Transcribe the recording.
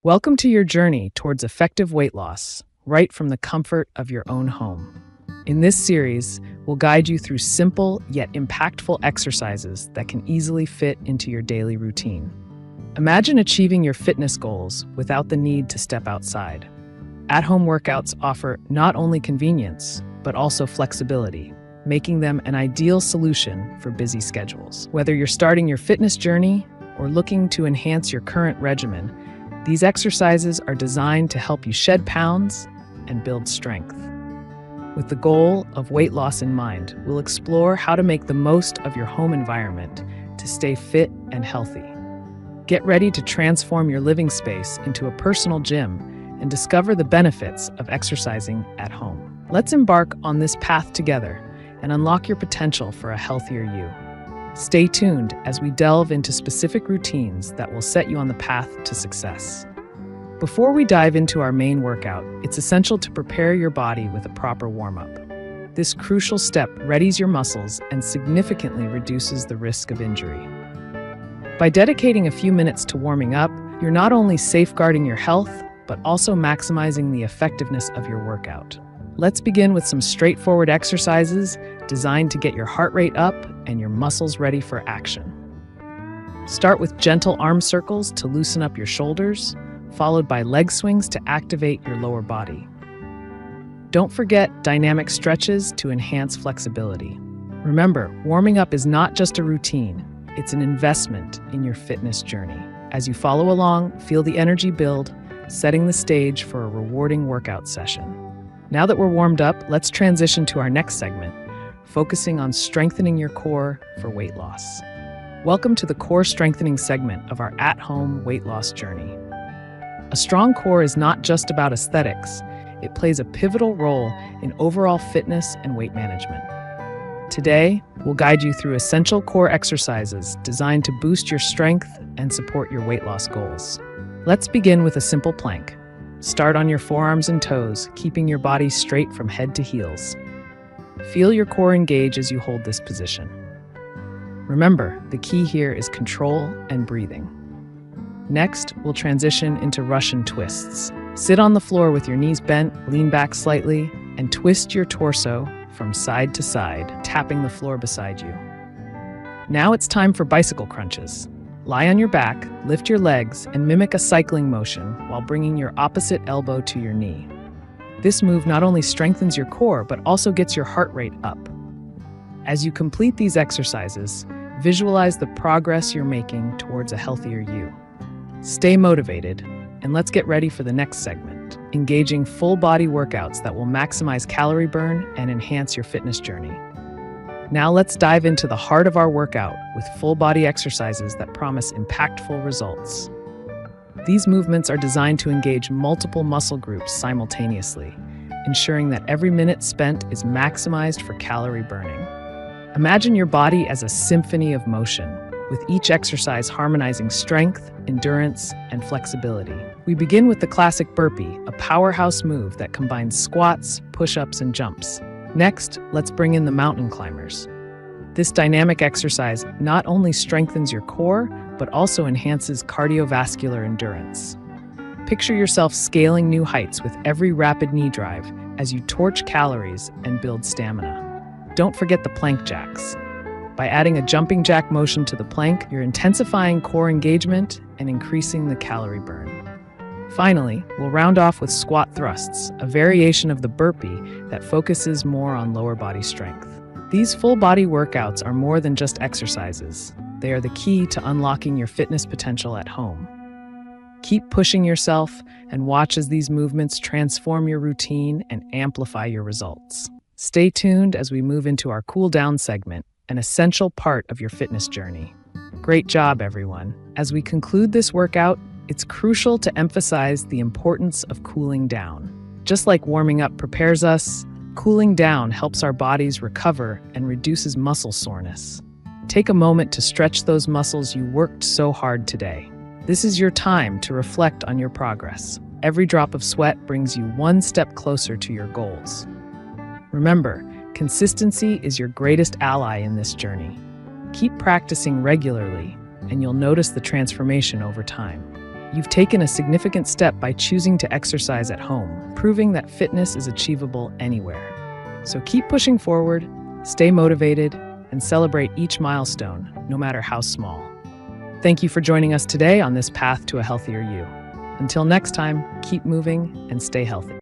Welcome to your journey towards effective weight loss, right from the comfort of your own home. In this series, we'll guide you through simple yet impactful exercises that can easily fit into your daily routine. Imagine achieving your fitness goals without the need to step outside. At-home workouts offer not only convenience, but also flexibility, making them an ideal solution for busy schedules. Whether you're starting your fitness journey or looking to enhance your current regimen, these exercises are designed to help you shed pounds and build strength. With the goal of weight loss in mind, we'll explore how to make the most of your home environment to stay fit and healthy. Get ready to transform your living space into a personal gym and discover the benefits of exercising at home. Let's embark on this path together and unlock your potential for a healthier you. Stay tuned as we delve into specific routines that will set you on the path to success. Before we dive into our main workout, it's essential to prepare your body with a proper warm-up. This crucial step readies your muscles and significantly reduces the risk of injury. By dedicating a few minutes to warming up, you're not only safeguarding your health, but also maximizing the effectiveness of your workout. Let's begin with some straightforward exercises designed to get your heart rate up and your muscles ready for action. Start with gentle arm circles to loosen up your shoulders, followed by leg swings to activate your lower body. Don't forget dynamic stretches to enhance flexibility. Remember, warming up is not just a routine, it's an investment in your fitness journey. As you follow along, feel the energy build, setting the stage for a rewarding workout session. Now that we're warmed up, let's transition to our next segment, focusing on strengthening your core for weight loss. Welcome to the core strengthening segment of our at-home weight loss journey. A strong core is not just about aesthetics, it plays a pivotal role in overall fitness and weight management. Today, we'll guide you through essential core exercises designed to boost your strength and support your weight loss goals. Let's begin with a simple plank. Start on your forearms and toes, keeping your body straight from head to heels. Feel your core engage as you hold this position. Remember, the key here is control and breathing. Next, we'll transition into Russian twists. Sit on the floor with your knees bent, lean back slightly, and twist your torso from side to side, tapping the floor beside you. Now it's time for bicycle crunches. Lie on your back, lift your legs, and mimic a cycling motion while bringing your opposite elbow to your knee. This move not only strengthens your core, but also gets your heart rate up. As you complete these exercises, visualize the progress you're making towards a healthier you. Stay motivated, and let's get ready for the next segment, engaging full-body workouts that will maximize calorie burn and enhance your fitness journey. Now let's dive into the heart of our workout with full-body exercises that promise impactful results. These movements are designed to engage multiple muscle groups simultaneously, ensuring that every minute spent is maximized for calorie burning. Imagine your body as a symphony of motion, with each exercise harmonizing strength, endurance, and flexibility. We begin with the classic burpee, a powerhouse move that combines squats, push-ups, and jumps. Next, let's bring in the mountain climbers. This dynamic exercise not only strengthens your core, but also enhances cardiovascular endurance. Picture yourself scaling new heights with every rapid knee drive as you torch calories and build stamina. Don't forget the plank jacks. By adding a jumping jack motion to the plank, you're intensifying core engagement and increasing the calorie burn. Finally, we'll round off with squat thrusts, a variation of the burpee that focuses more on lower body strength. These full-body workouts are more than just exercises. They are the key to unlocking your fitness potential at home. Keep pushing yourself and watch as these movements transform your routine and amplify your results. Stay tuned as we move into our cool-down segment, an essential part of your fitness journey. Great job, everyone. As we conclude this workout, it's crucial to emphasize the importance of cooling down. Just like warming up prepares us, cooling down helps our bodies recover and reduces muscle soreness. Take a moment to stretch those muscles you worked so hard today. This is your time to reflect on your progress. Every drop of sweat brings you one step closer to your goals. Remember, consistency is your greatest ally in this journey. Keep practicing regularly, and you'll notice the transformation over time. You've taken a significant step by choosing to exercise at home, proving that fitness is achievable anywhere. So keep pushing forward, stay motivated, and celebrate each milestone, no matter how small. Thank you for joining us today on this path to a healthier you. Until next time, keep moving and stay healthy.